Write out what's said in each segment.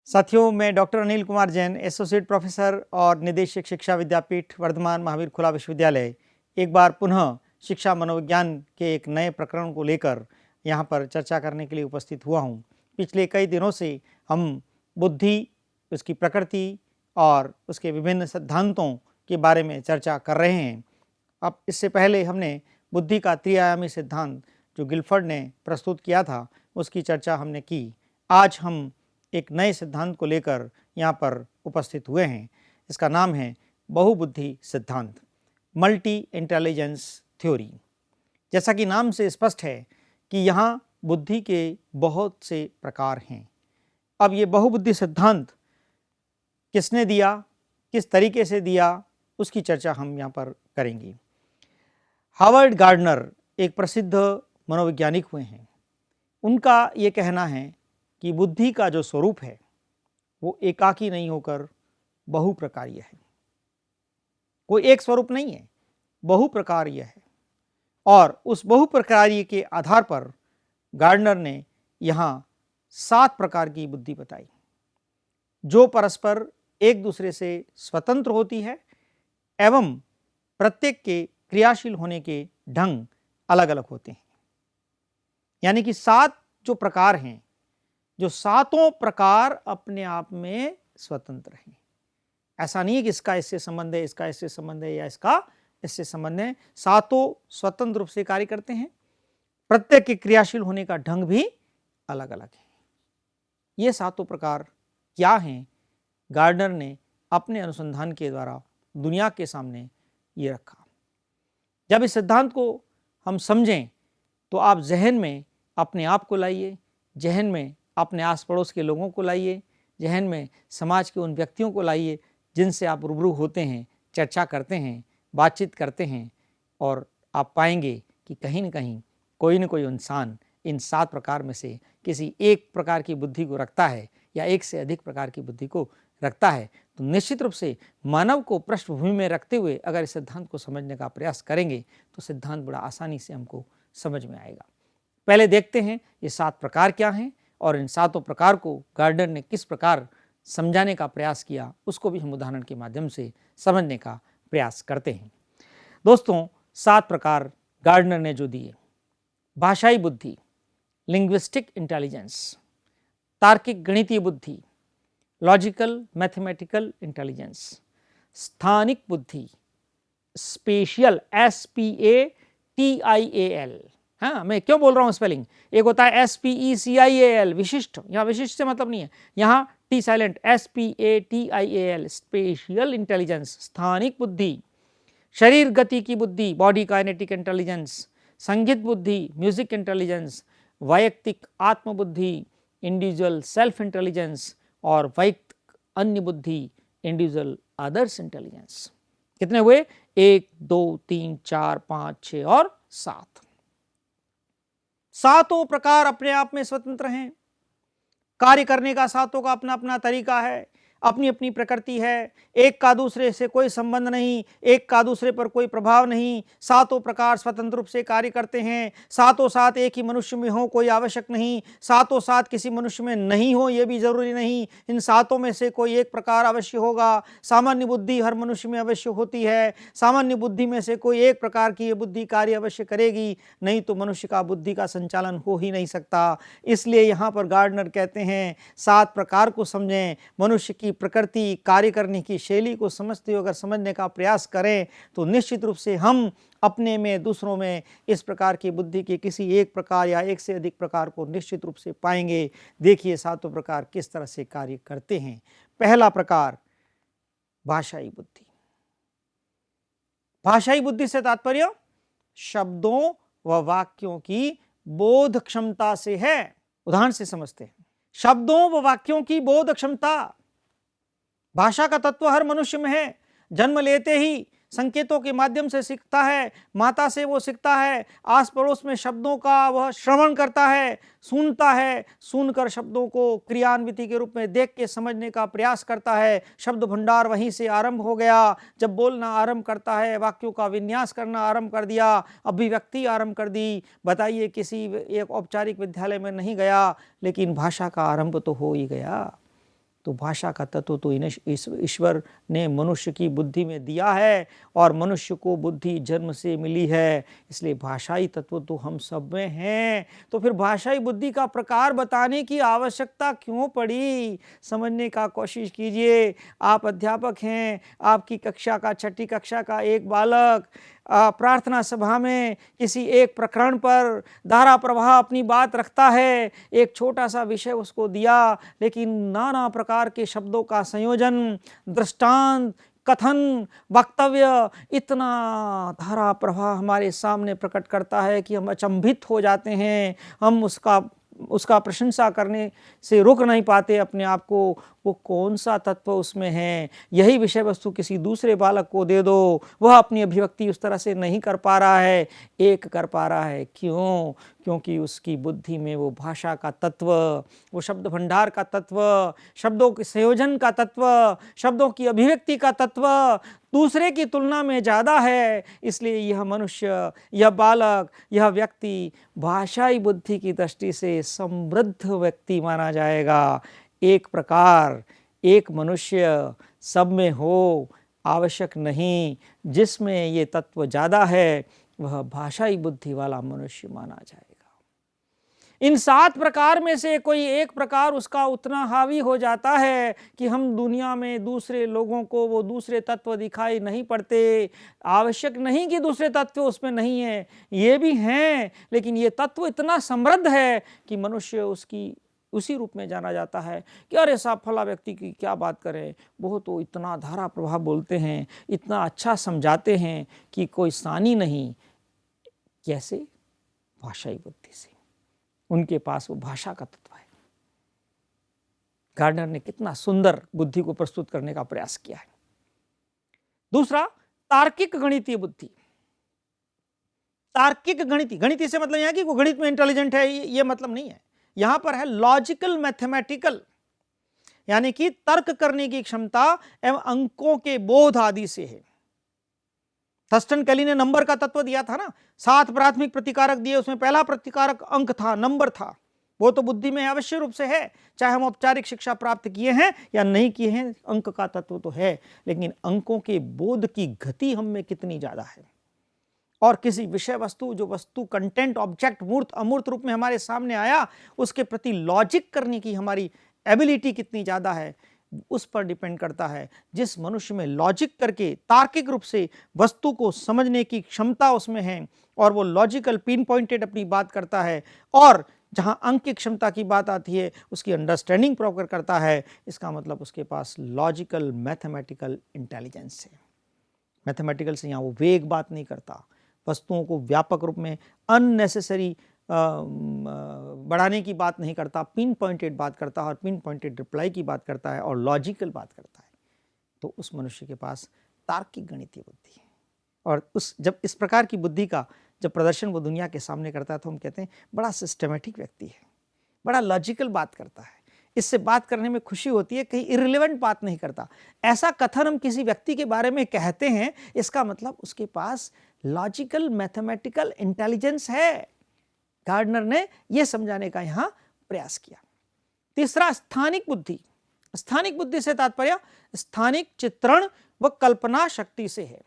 साथियों, मैं doctor Anil Kumar Jain, associate professor और निदेशक शिक्षा विद्यापीठ वर्धमान महावीर खुला विश्वविद्यालय, एक बार पुनः शिक्षा मनोविज्ञान के एक नए प्रकरण को लेकर यहाँ पर चर्चा करने के लिए उपस्थित हुआ हूँ। पिछले कई दिनों से हम बुद्धि, उसकी प्रकृति और उसके विभिन्न सिद्धांतों के बारे में चर्चा कर रहे हैं। अब इससे पहले हमने बुद्धि का त्रिआयामी सिद्धांत जो गिलफर्ड ने प्रस्तुत किया था, उसकी चर्चा हमने की। आज हम एक नए सिद्धांत को लेकर यहाँ पर उपस्थित हुए हैं। इसका नाम है बहुबुद्धि सिद्धांत, मल्टी इंटेलिजेंस थ्योरी। जैसा कि नाम से स्पष्ट है कि यहाँ बुद्धि के बहुत से प्रकार हैं। अब ये बहुबुद्धि सिद्धांत किसने दिया, किस तरीके से दिया, उसकी चर्चा हम यहाँ पर करेंगे। हावर्ड गार्डनर एक प्रसिद्ध मनोवैज्ञानिक हुए हैं। उनका ये कहना है कि बुद्धि का जो स्वरूप है वो एकाकी नहीं होकर बहुप्रकारीय है। कोई एक स्वरूप नहीं है, बहुप्रकारीय है। और उस बहुप्रकारीय के आधार पर गार्डनर ने यहाँ 7 प्रकार की बुद्धि बताई, जो परस्पर एक दूसरे से स्वतंत्र होती है एवं प्रत्येक के क्रियाशील होने के ढंग अलग अलग होते हैं। यानी कि 7 जो प्रकार हैं, जो 7 प्रकार अपने आप में स्वतंत्र हैं। ऐसा नहीं है कि इसका इससे संबंध है, इसका इससे संबंध है या इसका इससे संबंध है। 7 स्वतंत्र रूप से कार्य करते हैं, प्रत्येक के क्रियाशील होने का ढंग भी अलग अलग है। ये 7 प्रकार क्या हैं, गार्डनर ने अपने अनुसंधान के द्वारा दुनिया के सामने ये रखा। जब इस सिद्धांत को हम समझें तो आप जहन में अपने आप को लाइए, जहन में अपने आस पड़ोस के लोगों को लाइए, जहन में समाज के उन व्यक्तियों को लाइए जिनसे आप रूबरू होते हैं, चर्चा करते हैं, बातचीत करते हैं, और आप पाएंगे कि कहीं न कहीं कोई न कोई इंसान इन 7 प्रकार में से किसी एक प्रकार की बुद्धि को रखता है या एक से अधिक प्रकार की बुद्धि को रखता है। तो निश्चित रूप से मानव को पृष्ठभूमि में रखते हुए अगर इस सिद्धांत को समझने का प्रयास करेंगे तो सिद्धांत बड़ा आसानी से हमको समझ में आएगा। पहले देखते हैं ये 7 प्रकार क्या हैं और इन 7 प्रकार को गार्डनर ने किस प्रकार समझाने का प्रयास किया, उसको भी हम उदाहरण के माध्यम से समझने का प्रयास करते हैं। दोस्तों, 7 प्रकार गार्डनर ने जो दिए: भाषाई बुद्धि, लिंग्विस्टिक इंटेलिजेंस, तार्किक गणितीय बुद्धि, लॉजिकल मैथमेटिकल इंटेलिजेंस, स्थानिक बुद्धि, स्पेशियल SPATIAL। हाँ, मैं क्यों बोल रहा हूँ स्पेलिंग, एक होता है SPECIAL विशिष्ट, यहाँ विशिष्ट से मतलब नहीं है, यहाँ T silent, SPATIAL spatial intelligence, स्थानिक बुद्धि, शरीर गति की बुद्धि, बॉडी काइनेटिक इंटेलिजेंस, संगीत बुद्धि, म्यूजिक इंटेलिजेंस, वैयक्तिक आत्मबुद्धि, इंडिविजुअल सेल्फ इंटेलिजेंस, और वैयक्तिक अन्य बुद्धि, इंडिविजुअल अदर्स इंटेलिजेंस। कितने हुए? 1 2 3 4 5 6 और 7। 7 प्रकार अपने आप में स्वतंत्र हैं। कार्य करने का 7 का अपना अपना तरीका है, अपनी अपनी प्रकृति है। एक का दूसरे से कोई संबंध नहीं, एक का दूसरे पर कोई प्रभाव नहीं। 7 प्रकार स्वतंत्र रूप से कार्य करते हैं। 7 एक ही मनुष्य में हो कोई आवश्यक नहीं, 7 किसी मनुष्य में नहीं हो ये भी जरूरी नहीं। इन 7 में से कोई एक प्रकार अवश्य होगा। सामान्य बुद्धि हर मनुष्य में अवश्य होती है। सामान्य बुद्धि में से कोई एक प्रकार की ये बुद्धि कार्य अवश्य करेगी, नहीं तो मनुष्य का बुद्धि का संचालन हो ही नहीं सकता। इसलिए यहाँ पर गार्डनर कहते हैं 7 प्रकार को समझें, मनुष्य की प्रकृति, कार्य करने की शैली को समझते हुए अगर समझने का प्रयास करें तो निश्चित रूप से हम अपने में, दूसरों में इस प्रकार की बुद्धि के किसी एक प्रकार या एक से अधिक प्रकार को निश्चित रूप से पाएंगे। देखिए 7 प्रकार किस तरह से कार्य करते हैं। पहला प्रकार, भाषाई बुद्धि। भाषाई बुद्धि से तात्पर्य शब्दों व वाक्यों की बोध क्षमता से है। उदाहरण से समझते हैं। शब्दों व वाक्यों की बोध क्षमता, भाषा का तत्व हर मनुष्य में है। जन्म लेते ही संकेतों के माध्यम से सीखता है, माता से वो सीखता है, आस पड़ोस में शब्दों का वह श्रवण करता है, सुनता है, सुनकर शब्दों को क्रियान्विति के रूप में देख के समझने का प्रयास करता है। शब्द भंडार वहीं से आरंभ हो गया। जब बोलना आरंभ करता है, वाक्यों का विन्यास करना आरंभ कर दिया, अभिव्यक्ति आरंभ कर दी। बताइए, किसी एक औपचारिक विद्यालय में नहीं गया, लेकिन भाषा का आरंभ तो हो ही गया। तो भाषा का तत्व तो ईश्वर ने मनुष्य की बुद्धि में दिया है, और मनुष्य को बुद्धि जन्म से मिली है, इसलिए भाषाई तत्व तो हम सब में हैं। तो फिर भाषाई बुद्धि का प्रकार बताने की आवश्यकता क्यों पड़ी? समझने का कोशिश कीजिए। आप अध्यापक हैं, आपकी कक्षा का, छठी कक्षा का एक बालक प्रार्थना सभा में किसी एक प्रकरण पर धारा प्रवाह अपनी बात रखता है। एक छोटा सा विषय उसको दिया, लेकिन नाना प्रकार के शब्दों का संयोजन, दृष्टांत, कथन, वक्तव्य इतना धारा प्रवाह हमारे सामने प्रकट करता है कि हम अचंभित हो जाते हैं। हम उसका प्रशंसा करने से रोक नहीं पाते अपने आप को। वो कौन सा तत्व उसमें है? यही विषय वस्तु किसी दूसरे बालक को दे दो, वह अपनी अभिव्यक्ति उस तरह से नहीं कर पा रहा है, एक कर पा रहा है। क्यों? क्योंकि उसकी बुद्धि में वो भाषा का तत्व, वो शब्द भंडार का तत्व, शब्दों के संयोजन का तत्व, शब्दों की अभिव्यक्ति का तत्व दूसरे की तुलना में ज़्यादा है। इसलिए यह मनुष्य, यह बालक, यह व्यक्ति भाषाई बुद्धि की दृष्टि से समृद्ध व्यक्ति माना जाएगा। एक प्रकार, एक मनुष्य सब में हो आवश्यक नहीं। जिसमें ये तत्व ज़्यादा है वह भाषाई बुद्धि वाला मनुष्य माना जाएगा। इन 7 प्रकार में से कोई एक प्रकार उसका उतना हावी हो जाता है कि हम दुनिया में दूसरे लोगों को वो दूसरे तत्व दिखाई नहीं पड़ते। आवश्यक नहीं कि दूसरे तत्व उसमें नहीं है, ये भी हैं, लेकिन ये तत्व इतना समृद्ध है कि मनुष्य उसकी उसी रूप में जाना जाता है कि अरे साहब, फला व्यक्ति की क्या बात करें, वो तो इतना धारा प्रवाह बोलते हैं, इतना अच्छा समझाते हैं कि कोई सानी नहीं। कैसे? भाषाई बुद्धि से। उनके पास वो भाषा का तत्व है। गार्डनर ने कितना सुंदर बुद्धि को प्रस्तुत करने का प्रयास किया है। दूसरा, तार्किक गणितीय बुद्धि। तार्किक गणिती से मतलब यह है कि वो गणित में इंटेलिजेंट है, ये मतलब नहीं है। यहां पर है लॉजिकल मैथमेटिकल, यानी कि तर्क करने की क्षमता एवं अंकों के बोध आदि से है। थर्स्टन कैली ने नंबर का तत्व दिया था ना, 7 प्राथमिक प्रतिकारक दिए, उसमें पहला प्रतिकारक अंक था, नंबर था। वो तो बुद्धि में अवश्य रूप से है, चाहे हम औपचारिक शिक्षा प्राप्त किए हैं या नहीं किए हैं, अंक का तत्व तो है। लेकिन अंकों के बोध की गति हम में कितनी ज्यादा है, और किसी विषय वस्तु, जो वस्तु कंटेंट, ऑब्जेक्ट मूर्त अमूर्त रूप में हमारे सामने आया, उसके प्रति लॉजिक करने की हमारी एबिलिटी कितनी ज्यादा है, उस पर डिपेंड करता है। जिस मनुष्य में लॉजिक करके तार्किक रूप से वस्तु को समझने की क्षमता उसमें है, और वो लॉजिकल पिन पॉइंटेड अपनी बात करता है, और जहां अंक की क्षमता की बात आती है उसकी अंडरस्टैंडिंग प्रॉपर करता है, इसका मतलब उसके पास लॉजिकल मैथमेटिकल इंटेलिजेंस है। मैथमेटिकल से यहाँ वो वेग बात नहीं करता, वस्तुओं को व्यापक रूप में अननेसेसरी बढ़ाने की बात नहीं करता, पिन पॉइंटेड बात करता है, और पिन पॉइंटेड रिप्लाई की बात करता है, और लॉजिकल बात करता है। तो उस मनुष्य के पास तार्किक गणितीय बुद्धि है। और जब इस प्रकार की बुद्धि का जब प्रदर्शन वो दुनिया के सामने करता है, तो हम कहते हैं बड़ा सिस्टमेटिक व्यक्ति है, बड़ा लॉजिकल बात करता है, इससे बात करने में खुशी होती है, कहीं इररिलेवेंट बात नहीं करता। ऐसा कथन हम किसी व्यक्ति के बारे में कहते हैं, इसका मतलब उसके पास लॉजिकल मैथमेटिकल इंटेलिजेंस है। गार्डनर ने यह समझाने का यहां प्रयास किया। तीसरा, स्थानिक बुद्धि। स्थानिक बुद्धि से तात्पर्य स्थानिक चित्रण व कल्पना शक्ति से है।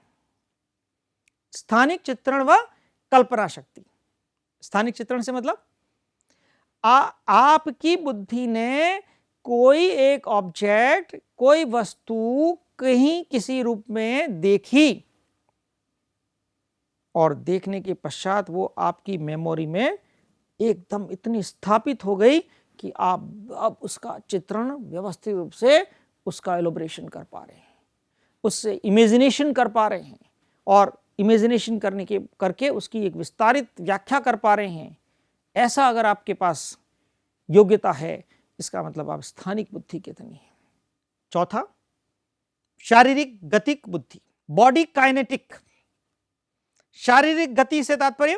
स्थानिक चित्रण व कल्पना शक्ति। स्थानिक चित्रण से मतलब आपकी बुद्धि ने कोई एक ऑब्जेक्ट, कोई वस्तु कहीं किसी रूप में देखी, और देखने के पश्चात वो आपकी मेमोरी में एकदम इतनी स्थापित हो गई कि आप अब उसका चित्रण व्यवस्थित रूप से उसका एलोब्रेशन कर पा रहे हैं, उससे इमेजिनेशन कर पा रहे हैं, और इमेजिनेशन करके उसकी एक विस्तारित व्याख्या कर पा रहे हैं। ऐसा अगर आपके पास योग्यता है, इसका मतलब आप स्थानिक बुद्धि के धनी हैं। चौथा, शारीरिक गतिक बुद्धि। बॉडी काइनेटिक, शारीरिक गति से तात्पर्य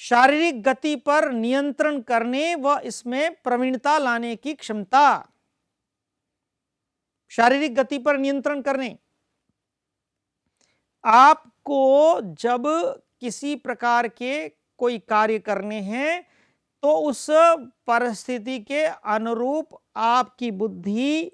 शारीरिक गति पर नियंत्रण करने व इसमें प्रवीणता लाने की क्षमता। शारीरिक गति पर नियंत्रण करने, आपको जब किसी प्रकार के कोई कार्य करने हैं तो उस परिस्थिति के अनुरूप आपकी बुद्धि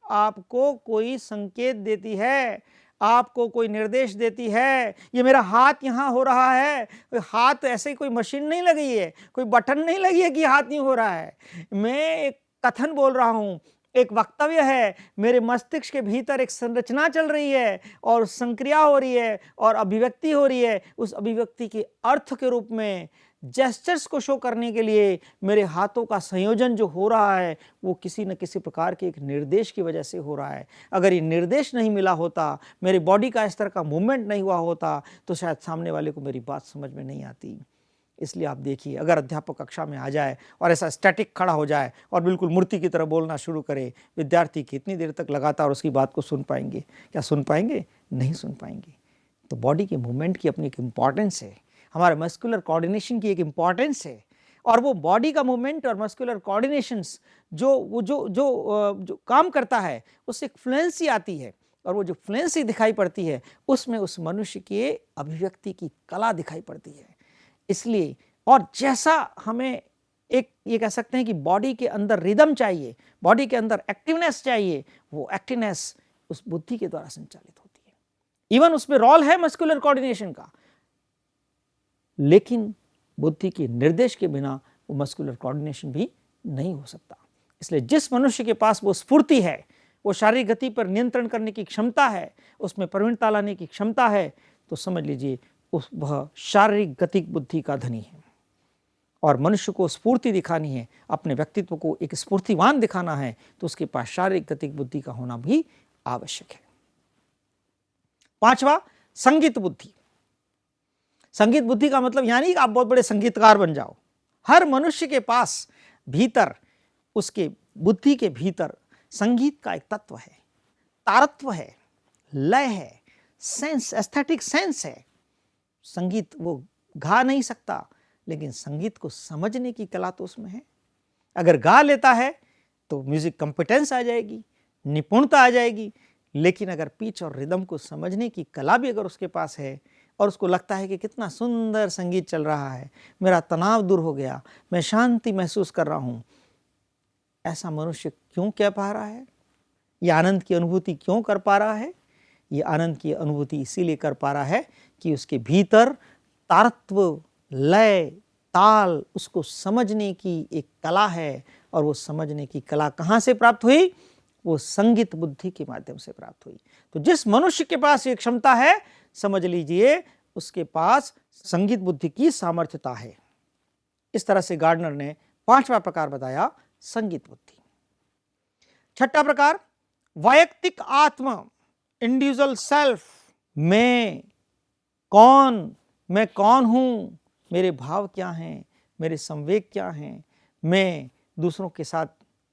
आपको कोई संकेत देती है, आपको कोई निर्देश देती है। ये मेरा हाथ यहां हो रहा है, हाथ ऐसे कोई मशीन नहीं लगी है, कोई बटन नहीं लगी है कि हाथ नहीं हो रहा है। मैं एक कथन बोल रहा हूं, एक वक्तव्य है, मेरे मस्तिष्क के भीतर एक संरचना चल रही है और संक्रिया हो रही है और अभिव्यक्ति हो रही है। उस अभिव्यक्ति के अर्थ के रूप में जेस्चर्स को शो करने के लिए मेरे हाथों का संयोजन जो हो रहा है वो किसी न किसी प्रकार के एक निर्देश की वजह से हो रहा है। अगर ये निर्देश नहीं मिला होता, मेरी बॉडी का इस तरह का मूवमेंट नहीं हुआ होता, तो शायद सामने वाले को मेरी बात समझ में नहीं आती। इसलिए आप देखिए, अगर अध्यापक कक्षा में आ जाए और ऐसा स्टैटिक खड़ा हो जाए और बिल्कुल मूर्ति की तरह बोलना शुरू करे, विद्यार्थी कितनी देर तक लगातार उसकी बात को सुन पाएंगे? क्या सुन पाएंगे? नहीं सुन पाएंगे। तो बॉडी के मूवमेंट की अपनी एक इम्पॉर्टेंस है, हमारे मस्कुलर कोऑर्डिनेशन की एक इम्पॉर्टेंस है। और वो बॉडी का मूवमेंट और मस्कुलर कोऑर्डिनेशंस जो काम करता है उससे एक फ्लुएंसी आती है, और वो जो फ्लुएंसी दिखाई पड़ती है उसमें उस मनुष्य की अभिव्यक्ति की कला दिखाई पड़ती है। इसलिए और जैसा हमें एक ये कह सकते हैं कि बॉडी के अंदर रिदम चाहिए, बॉडी के अंदर एक्टिवनेस चाहिए, वो एक्टिवनेस उस बुद्धि के द्वारा संचालित होती है। इवन उसमें रोल है मस्कुलर कोऑर्डिनेशन का, लेकिन बुद्धि के निर्देश के बिना वो मस्कुलर कोऑर्डिनेशन भी नहीं हो सकता। इसलिए जिस मनुष्य के पास वो स्फूर्ति है, वो शारीरिक गति पर नियंत्रण करने की क्षमता है, उसमें प्रवीणता लाने की क्षमता है, तो समझ लीजिए वह शारीरिक गतिक बुद्धि का धनी है। और मनुष्य को स्फूर्ति दिखानी है, अपने व्यक्तित्व को एक स्फूर्तिवान दिखाना है, तो उसके पास शारीरिक गतिक बुद्धि का होना भी आवश्यक है। पांचवा, संगीत बुद्धि। संगीत बुद्धि का मतलब यानी कि आप बहुत बड़े संगीतकार बन जाओ। हर मनुष्य के पास भीतर, उसके बुद्धि के भीतर संगीत का एक तत्व है, तारत्व है, लय है, सेंस, एस्थेटिक सेंस है। संगीत वो गा नहीं सकता, लेकिन संगीत को समझने की कला तो उसमें है। अगर गा लेता है तो म्यूजिक कॉम्पिटेंस आ जाएगी, निपुणता आ जाएगी, लेकिन अगर पिच और रिदम को समझने की कला भी अगर उसके पास है और उसको लगता है कि कितना सुंदर संगीत चल रहा है, मेरा तनाव दूर हो गया, मैं शांति महसूस कर रहा हूं, ऐसा मनुष्य क्यों कह पा रहा है? यह आनंद की अनुभूति क्यों कर पा रहा है? ये आनंद की अनुभूति इसीलिए कर पा रहा है कि उसके भीतर तारत्व, लय, ताल, उसको समझने की एक कला है। और वो समझने की कला कहाँ से प्राप्त हुई? वो संगीत बुद्धि के माध्यम से प्राप्त हुई। तो जिस मनुष्य के पास ये क्षमता है, समझ लीजिए उसके पास संगीत बुद्धि की सामर्थ्यता है। इस तरह से गार्डनर ने पांचवा प्रकार बताया, संगीत बुद्धि। छठा प्रकार, वैयक्तिक आत्मा, इंडिविजुअल सेल्फ। मैं कौन हूं, मेरे भाव क्या हैं, मेरे संवेग क्या हैं, मैं दूसरों के साथ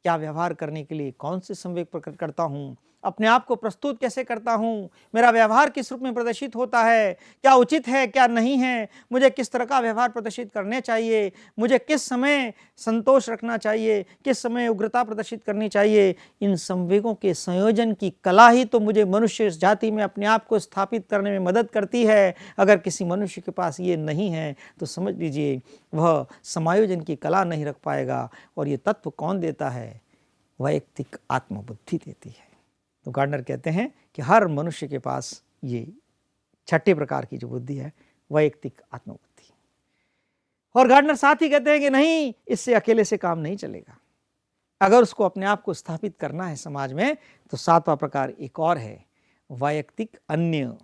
क्या व्यवहार करने के लिए कौन से संवेग प्रकट करता हूं, अपने आप को प्रस्तुत कैसे करता हूं, मेरा व्यवहार किस रूप में प्रदर्शित होता है, क्या उचित है क्या नहीं है, मुझे किस तरह का व्यवहार प्रदर्शित करने चाहिए, मुझे किस समय संतोष रखना चाहिए, किस समय उग्रता प्रदर्शित करनी चाहिए। इन संवेगों के संयोजन की कला ही तो मुझे मनुष्य जाति में अपने आप को स्थापित करने में मदद करती है। अगर किसी मनुष्य के पास ये नहीं है तो समझ लीजिए वह समायोजन की कला नहीं रख पाएगा। और ये तत्व कौन देता है? वैयक्तिक आत्मबुद्धि देती है। तो गार्डनर कहते हैं कि हर मनुष्य के पास ये छठे प्रकार की जो बुद्धि है, वैयक्तिक आत्मबुद्धि। और गार्डनर साथ ही कहते हैं कि नहीं, इससे अकेले से काम नहीं चलेगा। अगर उसको अपने आप को स्थापित करना है समाज में, तो सातवां प्रकार एक और है, वैयक्तिक अन्य।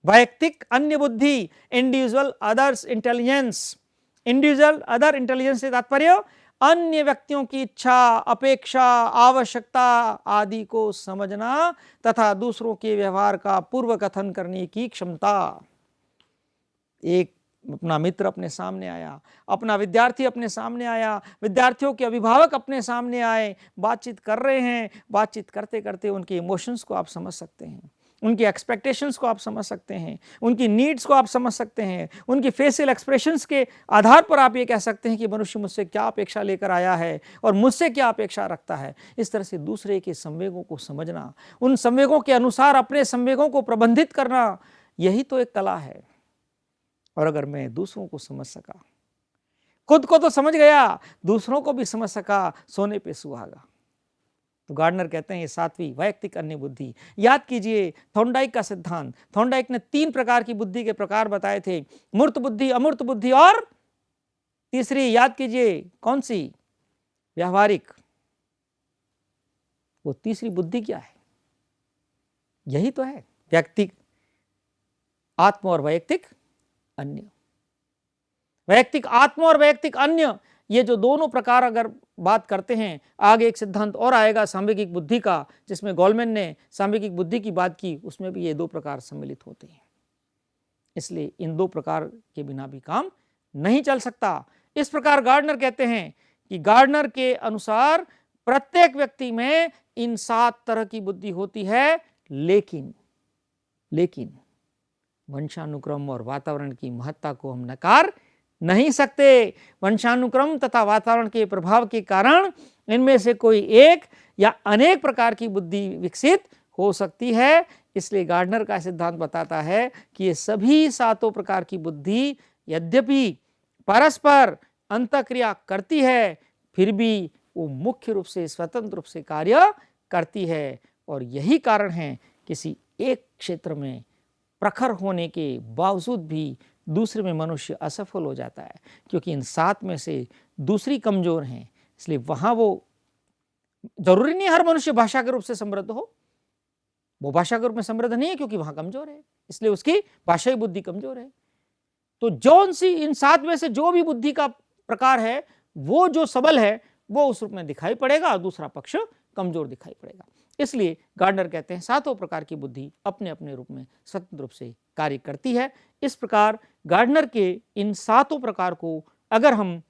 वैयक्तिक अन्य बुद्धि, individual others intelligence. Individual other intelligence से तात्पर्य अन्य व्यक्तियों की इच्छा, अपेक्षा, आवश्यकता आदि को समझना तथा दूसरों के व्यवहार का पूर्व कथन करने की क्षमता। एक अपना मित्र अपने सामने आया, अपना विद्यार्थी अपने सामने आया, विद्यार्थियों के अभिभावक अपने सामने आए, बातचीत कर रहे हैं, बातचीत करते करते उनके इमोशंस को आप समझ सकते हैं। उनकी एक्सपेक्टेशंस को आप समझ सकते हैं, उनकी नीड्स को आप समझ सकते हैं, उनकी फेशियल एक्सप्रेशंस के आधार पर आप ये कह सकते हैं कि मनुष्य मुझसे क्या अपेक्षा लेकर आया है और मुझसे क्या अपेक्षा रखता है। इस तरह से दूसरे के संवेगों को समझना, उन संवेगों के अनुसार अपने संवेगों को प्रबंधित करना, यही तो एक कला है। और अगर मैं दूसरों को समझ सका, खुद को तो समझ गया, दूसरों को भी समझ सका, सोने पे सुहागा। तो गार्डनर कहते हैं ये 7वीं वैयक्तिक अन्य बुद्धि। याद कीजिए थॉर्नडाइक का सिद्धांत। थॉर्नडाइक ने 3 प्रकार की बुद्धि के प्रकार बताए थे, मूर्त बुद्धि, अमूर्त बुद्धि और तीसरी याद कीजिए कौन सी? व्यावहारिक। वो तीसरी बुद्धि क्या है? यही तो है व्यक्तिक आत्म और वैयक्तिक अन्य। वैयक्तिक आत्म और वैयक्तिक अन्य, ये जो दोनों प्रकार अगर बात करते हैं, आगे एक सिद्धांत और आएगा सांवेगिक बुद्धि का, जिसमें गोलमैन ने सांवेगिक बुद्धि की बात की, उसमें भी ये 2 प्रकार सम्मिलित होते हैं। इसलिए इन 2 प्रकार के बिना भी काम नहीं चल सकता। इस प्रकार गार्डनर कहते हैं कि गार्डनर के अनुसार प्रत्येक व्यक्ति में इन 7 तरह की बुद्धि होती है, लेकिन वंशानुक्रम और वातावरण की महत्ता को हम नकार नहीं सकते। वंशानुक्रम तथा वातावरण के प्रभाव के कारण इनमें से कोई एक या अनेक प्रकार की बुद्धि विकसित हो सकती है। इसलिए गार्डनर का सिद्धांत बताता है कि ये सभी 7 प्रकार की बुद्धि यद्यपि परस्पर अंतःक्रिया करती है, फिर भी वो मुख्य रूप से स्वतंत्र रूप से कार्य करती है। और यही कारण है किसी एक क्षेत्र में प्रखर होने के बावजूद भी दूसरे में मनुष्य असफल हो जाता है, क्योंकि इन 7 में से दूसरी कमजोर हैं। इसलिए वहां वो जरूरी नहीं हर मनुष्य भाषा के रूप से समृद्ध हो, वो भाषा के रूप में समृद्ध नहीं है क्योंकि वहां कमजोर है, इसलिए उसकी भाषाई बुद्धि कमजोर है। तो जौन सी इन 7 में से जो भी बुद्धि का प्रकार है, वो जो सबल है वो उस रूप में दिखाई पड़ेगा और दूसरा पक्ष कमजोर दिखाई पड़ेगा। इसलिए गार्डनर कहते हैं 7 प्रकार की बुद्धि अपने अपने रूप में स्वतंत्र रूप से कार्य करती है। इस प्रकार गार्डनर के इन 7 प्रकार को अगर हम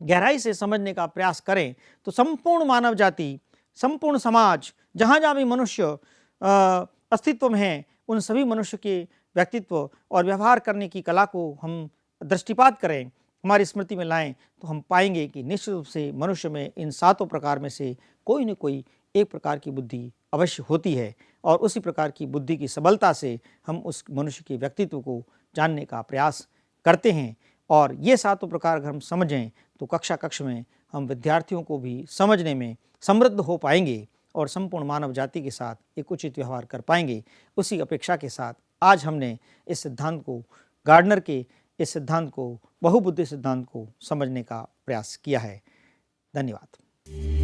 गहराई से समझने का प्रयास करें तो संपूर्ण मानव जाति, संपूर्ण समाज, जहाँ जहाँ भी मनुष्य अस्तित्व में है, उन सभी मनुष्य के व्यक्तित्व और व्यवहार करने की कला को हम दृष्टिपात करें, हमारी स्मृति में लाएं, तो हम पाएंगे कि निश्चित रूप से मनुष्य में इन 7 प्रकार में से कोई न कोई एक प्रकार की बुद्धि अवश्य होती है। और उसी प्रकार की बुद्धि की सबलता से हम उस मनुष्य के व्यक्तित्व को जानने का प्रयास करते हैं। और ये 7 प्रकार अगर हम समझें तो कक्षा में हम विद्यार्थियों को भी समझने में समृद्ध हो पाएंगे और संपूर्ण मानव जाति के साथ एक उचित व्यवहार कर पाएंगे। उसी अपेक्षा के साथ आज हमने इस सिद्धांत को, गार्डनर के इस सिद्धांत को, बहुबुद्धि सिद्धांत को समझने का प्रयास किया है। धन्यवाद।